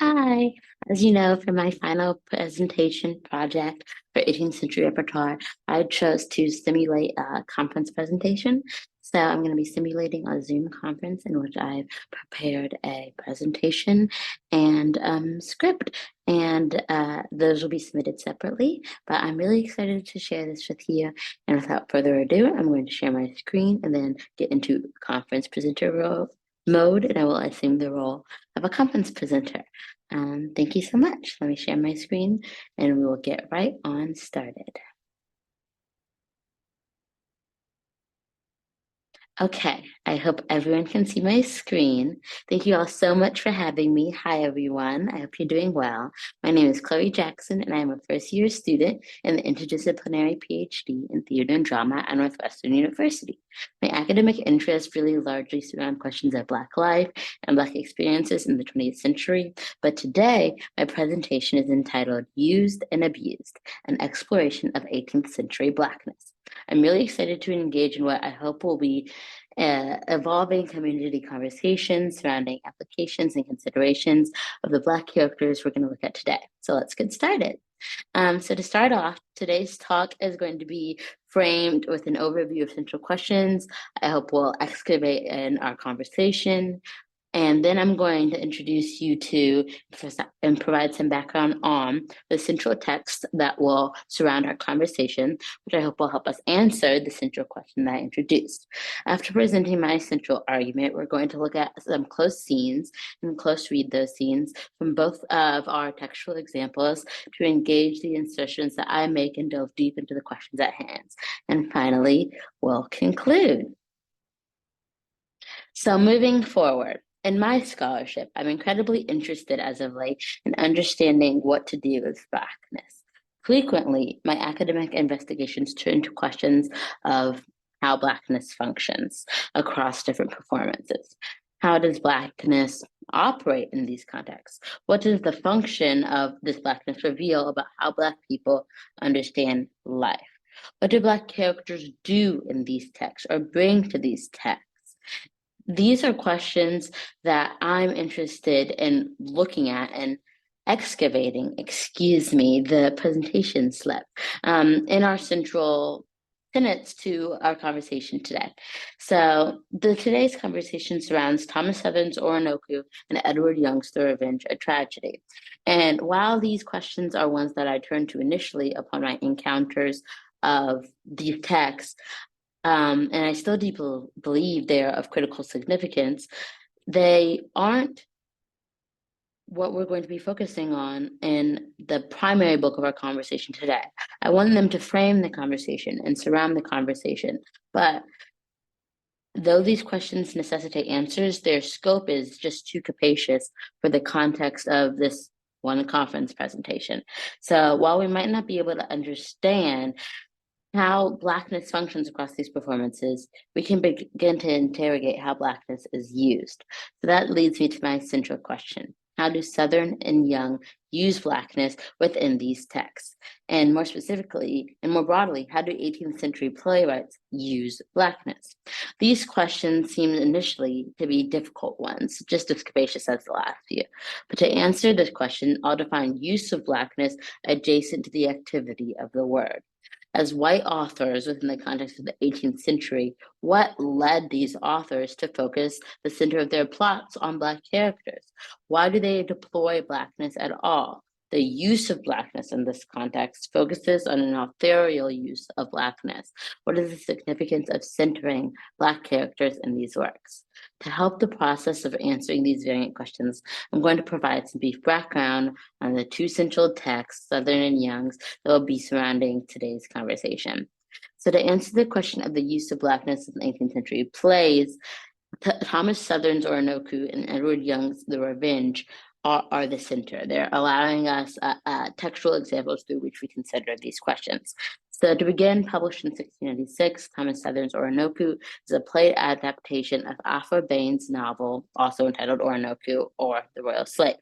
Hi. As you know, for my final presentation project for 18th century repertoire, I chose to simulate a conference presentation. So I'm going to be simulating a Zoom conference in which I've prepared a presentation and script, and those will be submitted separately. But I'm really excited to share this with you. And without further ado, I'm going to share my screen and then get into conference presenter mode, and I will assume the role of a conference presenter. Thank you so much. Let me share my screen and we will get right on started. Okay, I hope everyone can see my screen. Thank you all so much for having me. Hi, everyone. I hope you're doing well. My name is Chloe Jackson, and I'm a first-year student in the interdisciplinary PhD in theater and drama at Northwestern University. My academic interests really largely surround questions of Black life and Black experiences in the 20th century, but today my presentation is entitled Used and Abused, an exploration of 18th century Blackness. I'm really excited to engage in what I hope will be evolving community conversations surrounding applications and considerations of the Black characters we're going to look at today. So let's get started. So to start off, today's talk is going to be framed with an overview of central questions I hope will excavate in our conversation. And then I'm going to introduce you to and provide some background on the central text that will surround our conversation, which I hope will help us answer the central question that I introduced. After presenting my central argument, we're going to look at some close scenes and close read those scenes from both of our textual examples to engage the insertions that I make and delve deep into the questions at hand. And finally, we'll conclude. So moving forward, in my scholarship, I'm incredibly interested as of late in understanding what to do with Blackness. Frequently, my academic investigations turn to questions of how Blackness functions across different performances. How does Blackness operate in these contexts? What does the function of this Blackness reveal about how Black people understand life? What do Black characters do in these texts or bring to these texts? These are questions that I'm interested in looking at and excavating, the presentation slip, in our central tenets to our conversation today. So today's conversation surrounds Thomas Southern's Orinoco and Edward Young's The Revenge, a Tragedy. And while these questions are ones that I turned to initially upon my encounters of these texts, and I still deeply believe they are of critical significance, they aren't what we're going to be focusing on in the primary bulk of our conversation today. I want them to frame the conversation and surround the conversation, but though these questions necessitate answers, their scope is just too capacious for the context of this one conference presentation. So while we might not be able to understand how Blackness functions across these performances, we can begin to interrogate how Blackness is used. So that leads me to my central question. How do Southern and Young use Blackness within these texts? And more specifically, and more broadly, how do 18th century playwrights use Blackness? These questions seem initially to be difficult ones, just as capacious as the last few. But to answer this question, I'll define use of Blackness adjacent to the activity of the word. As white authors within the context of the 18th century, what led these authors to focus the center of their plots on Black characters? Why do they deploy Blackness at all? The use of Blackness in this context focuses on an authorial use of Blackness. What is the significance of centering Black characters in these works? To help the process of answering these variant questions, I'm going to provide some brief background on the two central texts, Southern and Young's, that will be surrounding today's conversation. So to answer the question of the use of Blackness in the 18th century plays, Thomas Southern's Orinoco and Edward Young's The Revenge are the center. They're allowing us textual examples through which we consider these questions. So to begin, published in 1696, Thomas Southern's Orinoco is a play adaptation of Arthur Bain's novel, also entitled Orinoco or The Royal Slave.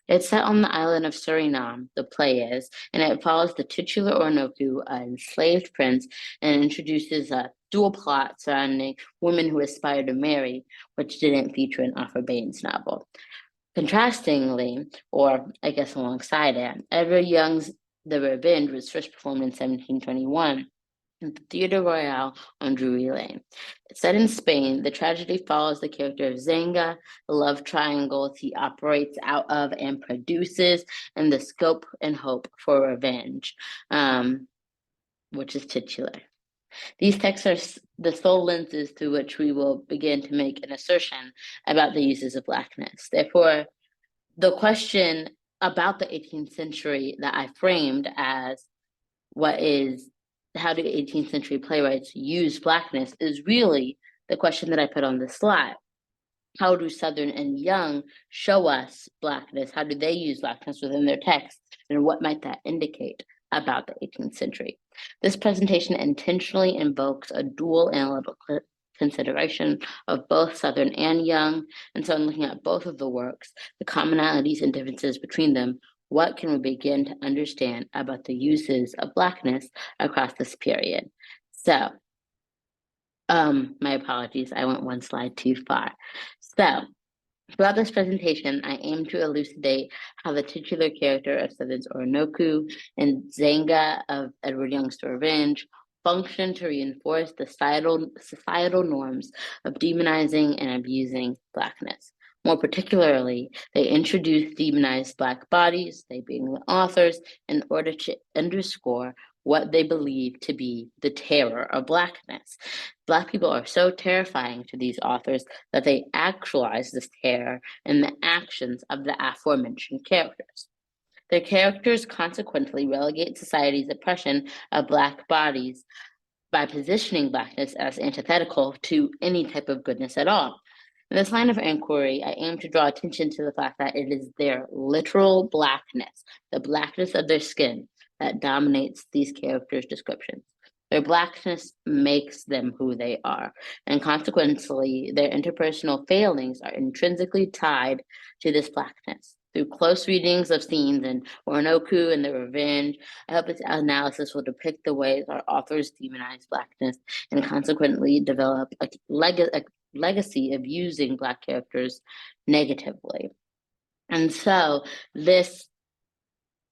It's set on the island of Suriname, the play is, and it follows the titular Orinoco, an enslaved prince, and introduces a dual plot surrounding women who aspire to marry, which didn't feature in Arthur Bain's novel. Contrastingly, or I guess alongside it, Edward Young's The Revenge was first performed in 1721 at the Theatre Royal on Drury Lane. Set in Spain, the tragedy follows the character of Zenga, the love triangle he operates out of and produces, and the scope and hope for revenge, which is titular. These texts are the sole lenses through which we will begin to make an assertion about the uses of Blackness. Therefore, the question about the 18th century that I framed as how do 18th century playwrights use Blackness is really the question that I put on the slide. How do Southern and Young show us Blackness? How do they use Blackness within their texts? And what might that indicate about the 18th century? This presentation intentionally invokes a dual analytical consideration of both Southern and Young. And so in looking at both of the works, the commonalities and differences between them, what can we begin to understand about the uses of Blackness across this period? So, my apologies, I went one slide too far. So, throughout this presentation, I aim to elucidate how the titular character of Southern's Orinoco and Zenga of Edward Young's The Revenge function to reinforce the societal norms of demonizing and abusing Blackness. More particularly, they introduce demonized Black bodies, they being the authors, in order to underscore what they believe to be the terror of Blackness. Black people are so terrifying to these authors that they actualize this terror in the actions of the aforementioned characters. Their characters consequently relegate society's oppression of Black bodies by positioning Blackness as antithetical to any type of goodness at all. In this line of inquiry, I aim to draw attention to the fact that it is their literal Blackness, the blackness of their skin, that dominates these characters' descriptions. Their Blackness makes them who they are, and consequently, their interpersonal failings are intrinsically tied to this Blackness. Through close readings of scenes in Orinoco and The Revenge, I hope this analysis will depict the ways our authors demonize Blackness and consequently develop a legacy of using Black characters negatively. And so this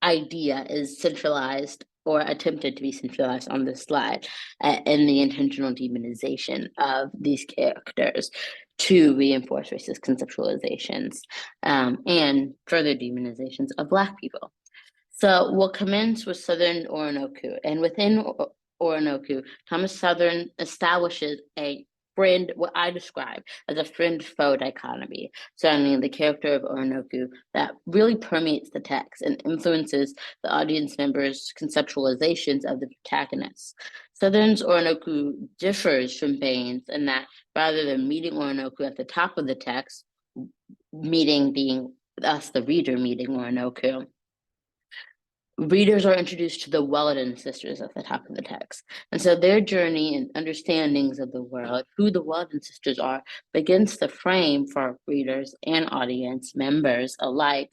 idea is centralized or attempted to be centralized on this slide in the intentional demonization of these characters to reinforce racist conceptualizations and further demonizations of Black people. So we'll commence with Southern Orinoco, and within Orinoco, Thomas Southern establishes a what I describe as a friend-foe dichotomy surrounding the character of Orinoco that really permeates the text and influences the audience members' conceptualizations of the protagonists. Southern's Orinoco differs from Bain's in that rather than meeting Orinoco at the top of the text, meeting being us, the reader, meeting Orinoco, readers are introduced to the Weldon sisters at the top of the text. And so their journey and understandings of the world, who the Weldon sisters are, begins to frame for readers and audience members alike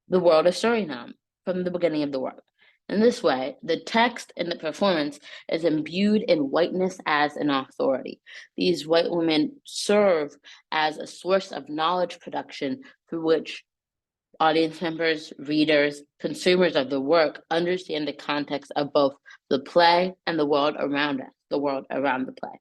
the world of Suriname from the beginning of the work. In this way, the text and the performance is imbued in whiteness as an authority. These white women serve as a source of knowledge production through which audience members, readers, consumers of the work understand the context of both the play and the world around us, the world around the play.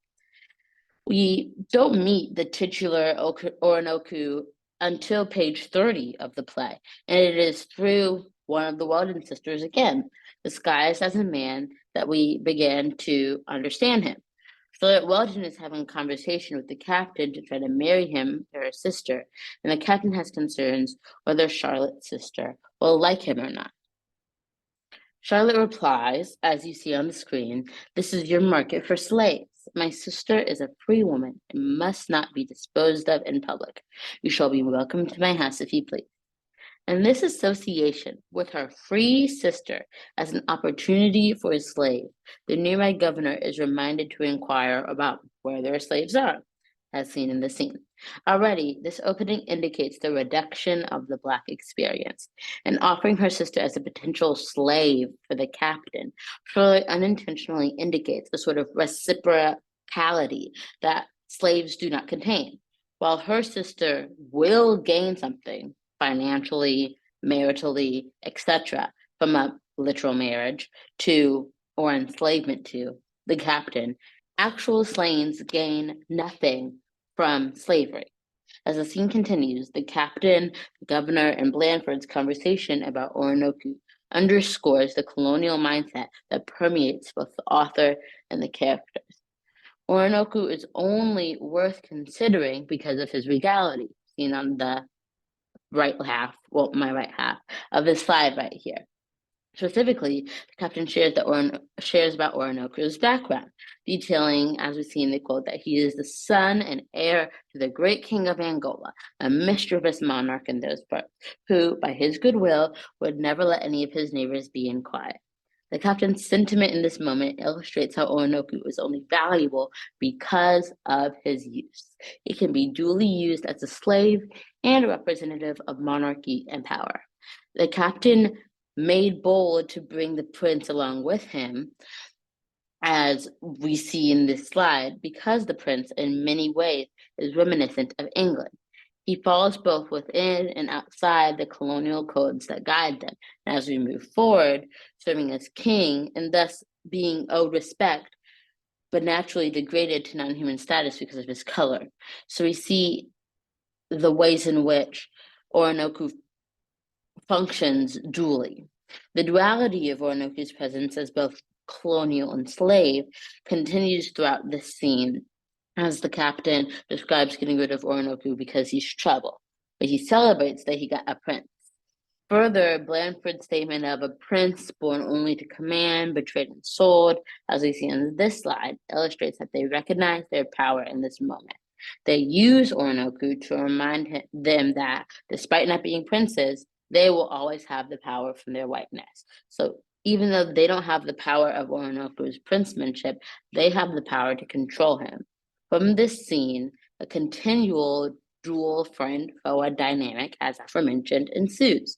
We don't meet the titular Orinoco until page 30 of the play, and it is through one of the Weldon sisters, again, disguised as a man, that we begin to understand him. Charlotte Weldon is having a conversation with the captain to try to marry him to her sister, and the captain has concerns whether Charlotte's sister will like him or not. Charlotte replies, as you see on the screen, "This is your market for slaves. My sister is a free woman and must not be disposed of in public. You shall be welcome to my house if you please." And this association with her free sister as an opportunity for a slave, the nearby governor is reminded to inquire about where their slaves are, as seen in the scene. Already, this opening indicates the reduction of the Black experience, and offering her sister as a potential slave for the captain surely unintentionally indicates a sort of reciprocality that slaves do not contain. While her sister will gain something financially, maritally, etc., from a literal marriage to, or enslavement to, the captain, actual slaves gain nothing from slavery. As the scene continues, the captain, the governor, and Blandford's conversation about Orinoco underscores the colonial mindset that permeates both the author and the characters. Orinoco is only worth considering because of his regality, seen on the right half, well, my right half of this slide right here. Specifically, the captain shares about Orinoco's background, detailing, as we see in the quote, that he is the son and heir to the great king of Angola, a mischievous monarch in those parts, who, by his goodwill, would never let any of his neighbors be in quiet. The captain's sentiment in this moment illustrates how Orinoco is only valuable because of his use. It can be duly used as a slave and a representative of monarchy and power. The captain made bold to bring the prince along with him, as we see in this slide, because the prince in many ways is reminiscent of England. He falls both within and outside the colonial codes that guide them. And as we move forward, serving as king and thus being owed respect, but naturally degraded to non-human status because of his color. So we see the ways in which Orinoco functions dually. The duality of Orinoco's presence as both colonial and slave continues throughout this scene, as the captain describes getting rid of Orinoco because he's trouble, but he celebrates that he got a prince. Further, Blandford's statement of a prince born only to command, betrayed and sold, as we see on this slide, illustrates that they recognize their power in this moment. They use Orinoco to remind them that, despite not being princes, they will always have the power from their whiteness. So even though they don't have the power of Orinoco's princemanship, they have the power to control him. From this scene, a continual dual friend-foe dynamic, as aforementioned, ensues.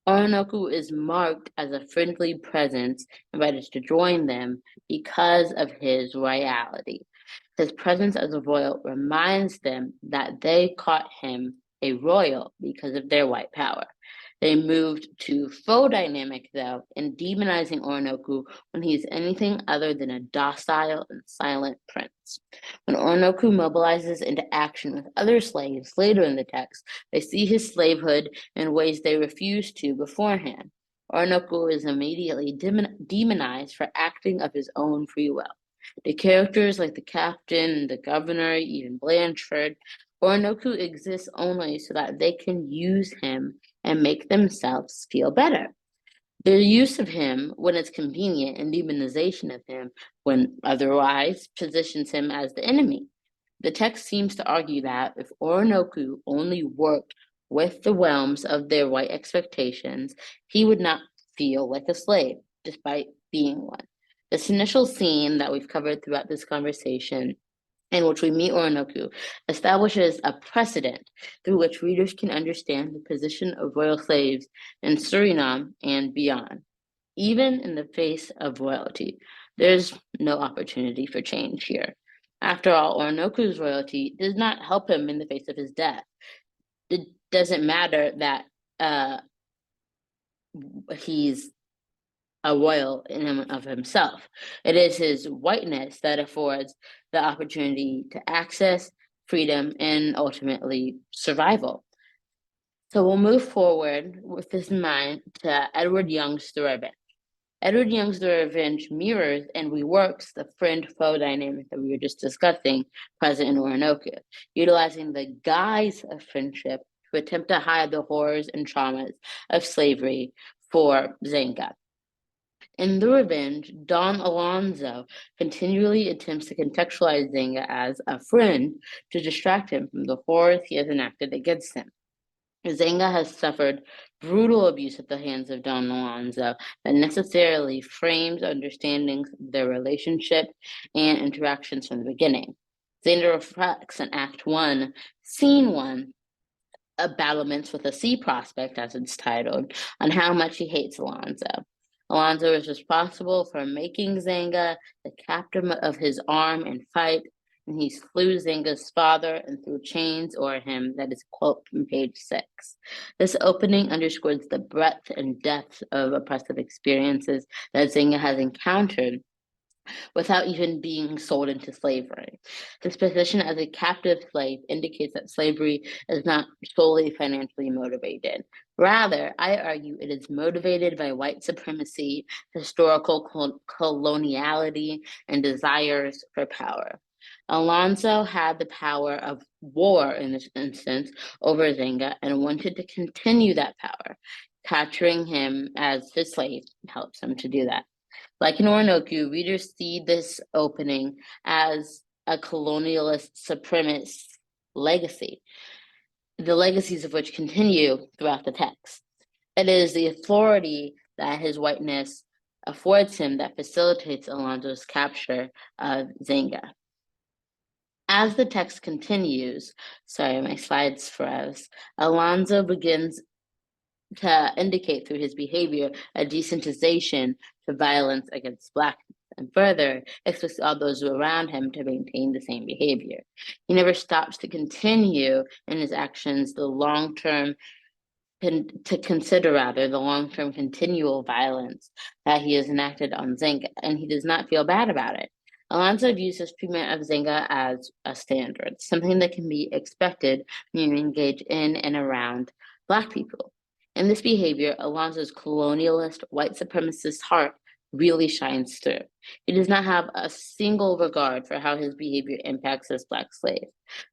Orinoco is marked as a friendly presence, invited to join them because of his royalty. His presence as a royal reminds them that they caught him a royal because of their white power. They moved to faux dynamic, though, in demonizing Orinoco when he is anything other than a docile and silent prince. When Orinoco mobilizes into action with other slaves later in the text, they see his slavehood in ways they refused to beforehand. Orinoco is immediately demonized for acting of his own free will. The characters like the captain, the governor, even Blanchard, Orinoco exists only so that they can use him and make themselves feel better. Their use of him when it's convenient and demonization of him when otherwise positions him as the enemy. The text seems to argue that if Orinoco only worked with the realms of their white expectations, he would not feel like a slave, despite being one. This initial scene that we've covered throughout this conversation, in which we meet Orinoco, establishes a precedent through which readers can understand the position of royal slaves in Suriname and beyond. Even in the face of royalty, there's no opportunity for change here. After all, Orinoco's royalty does not help him in the face of his death. It doesn't matter that he's a royal in and of himself. It is his whiteness that affords the opportunity to access freedom and ultimately survival. So we'll move forward with this in mind to Edward Young's The Revenge. Edward Young's The Revenge mirrors and reworks the friend-foe dynamic that we were just discussing present in Orinoco, utilizing the guise of friendship to attempt to hide the horrors and traumas of slavery for Zenga. In The Revenge, Don Alonso continually attempts to contextualize Zenga as a friend to distract him from the horrors he has enacted against him. Zenga has suffered brutal abuse at the hands of Don Alonso that necessarily frames understandings of their relationship and interactions from the beginning. Zenga reflects in Act 1, Scene 1, a battlements with a sea prospect, as it's titled, on how much he hates Alonso. Alonso is responsible for making Zenga the captain of his arm and fight, and he slew Zenga's father and threw chains o'er him. That is a quote from page 6. This opening underscores the breadth and depth of oppressive experiences that Zenga has encountered without even being sold into slavery. This position as a captive slave indicates that slavery is not solely financially motivated. Rather, I argue it is motivated by white supremacy, historical coloniality, and desires for power. Alonso had the power of war in this instance over Zenga and wanted to continue that power. Capturing him as his slave helps him to do that. Like in Orinoco, readers see this opening as a colonialist supremacist legacy, the legacies of which continue throughout the text. It is the authority that his whiteness affords him that facilitates Alonso's capture of Zenga. As the text continues, sorry, my slides froze, Alonso begins to indicate through his behavior a desensitization to violence against Blackness, and further expects all those around him to maintain the same behavior. He never stops to continue in his actions the long-term the long-term continual violence that he has enacted on Zenga, and he does not feel bad about it. Alonso views his treatment of Zenga as a standard, something that can be expected when you engage in and around Black people. In this behavior, Alonso's colonialist, white supremacist heart really shines through. He does not have a single regard for how his behavior impacts his Black slave.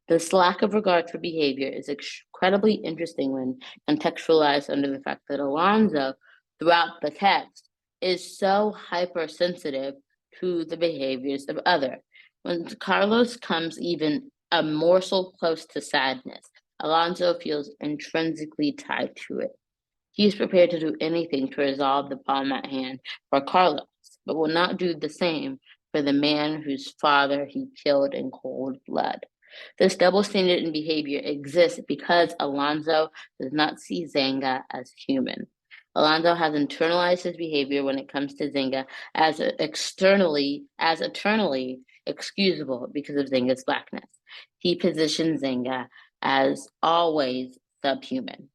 This lack of regard for behavior is incredibly interesting when contextualized under the fact that Alonso, throughout the text, is so hypersensitive to the behaviors of others. When Carlos comes even a morsel close to sadness, Alonso feels intrinsically tied to it. He is prepared to do anything to resolve the problem at hand for Carlos, but will not do the same for the man whose father he killed in cold blood. This double standard in behavior exists because Alonso does not see Zenga as human. Alonso has internalized his behavior when it comes to Zenga as eternally excusable because of Zenga's Blackness. He positions Zenga as always subhuman.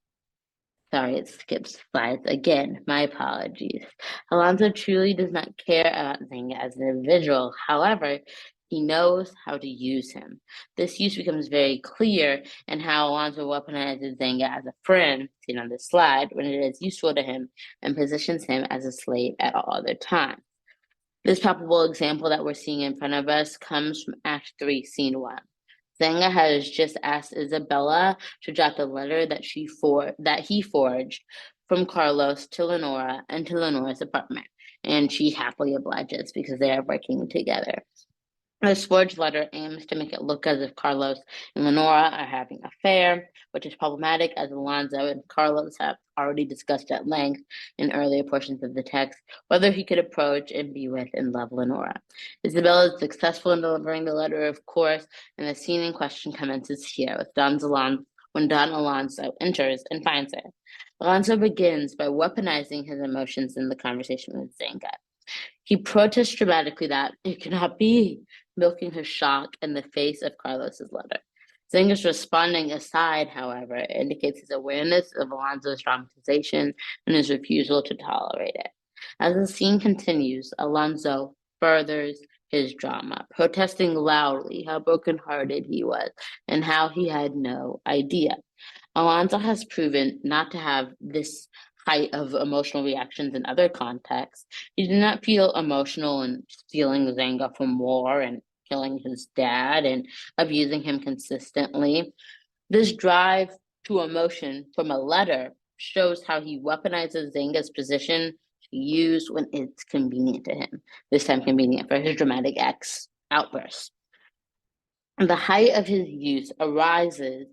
Sorry, it skips slides again. My apologies. Alonso truly does not care about Zenga as an individual. However, he knows how to use him. This use becomes very clear in how Alonso weaponizes Zenga as a friend, seen on this slide, when it is useful to him, and positions him as a slave at all other times. This palpable example that we're seeing in front of us comes from Act 3, Scene 1. Zenga has just asked Isabella to drop the letter that he forged from Carlos to Lenora and to Lenora's apartment, and she happily obliges because they are working together. This forged letter aims to make it look as if Carlos and Lenora are having an affair, which is problematic as Alonso and Carlos have already discussed at length in earlier portions of the text, whether he could approach and be with and love Lenora. Isabella is successful in delivering the letter, of course, and the scene in question commences here with when Don Alonso enters and finds it. Alonso begins by weaponizing his emotions in the conversation with Zenga. He protests dramatically that it cannot be, milking his shock in the face of Carlos's letter. Zenga's responding aside, however, indicates his awareness of Alonso's dramatization and his refusal to tolerate it. As the scene continues, Alonso furthers his drama, protesting loudly how brokenhearted he was and how he had no idea. Alonso has proven not to have this height of emotional reactions in other contexts. He did not feel emotional in stealing Zenga from war and killing his dad and abusing him consistently. This drive to emotion from a letter shows how he weaponizes Zenga's position to use when it's convenient to him, this time convenient for his dramatic outbursts. The height of his use arises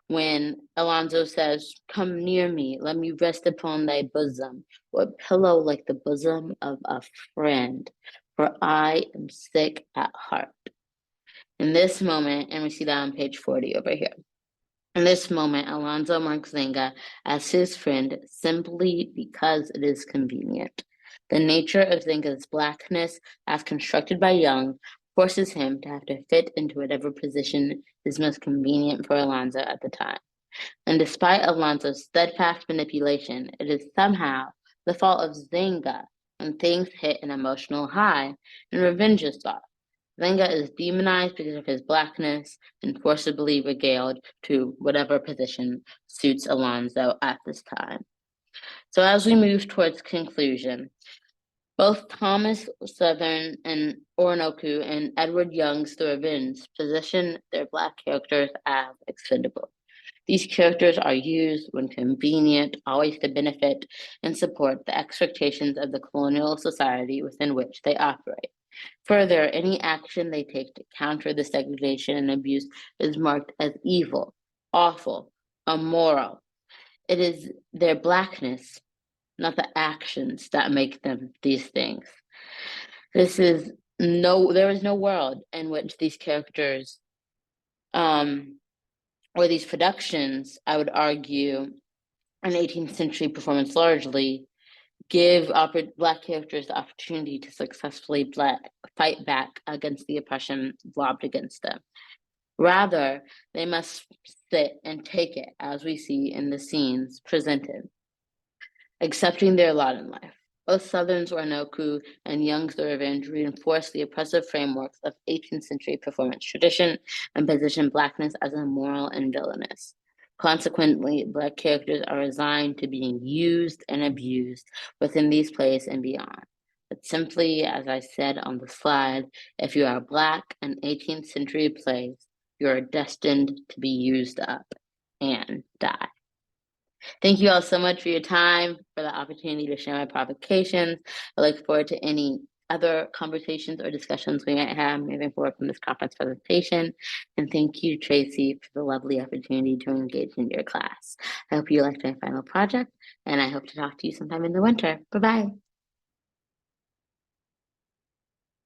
when Alonso says, "Come near me, let me rest upon thy bosom, or pillow like the bosom of a friend, for I am sick at heart." In this moment, and we see that on page 40 over here. In this moment, Alonso marks Zenga as his friend simply because it is convenient. The nature of Zenga's Blackness, as constructed by Jung, forces him to have to fit into whatever position is most convenient for Alonso at the time. And despite Alonso's steadfast manipulation, it is somehow the fault of Zenga when things hit an emotional high and revenge is sought. Zenga is demonized because of his blackness and forcibly regaled to whatever position suits Alonso at this time. So as we move towards conclusion, both Thomas Southern and Orinoco and Edward Young's The Revenge position their Black characters as expendable. These characters are used when convenient, always to benefit and support the expectations of the colonial society within which they operate. Further, any action they take to counter the segregation and abuse is marked as evil, awful, immoral. It is their Blackness, not the actions, that make them these things. There is no world in which these characters, or these productions, I would argue, an 18th century performance largely, give Black characters the opportunity to successfully fight back against the oppression lobbed against them. Rather, they must sit and take it, as we see in the scenes presented, accepting their lot in life. Both Southern's Orinoco and Young's The Revenge reinforce the oppressive frameworks of 18th century performance tradition and position Blackness as immoral and villainous. Consequently, Black characters are resigned to being used and abused within these plays and beyond. But simply, as I said on the slide, if you are Black in 18th century plays, you are destined to be used up and die. Thank you all so much for your time, for the opportunity to share my provocations. I look forward to any other conversations or discussions we might have moving forward from this conference presentation. And thank you, Tracy, for the lovely opportunity to engage in your class. I hope you liked my final project, and I hope to talk to you sometime in the winter. Bye-bye.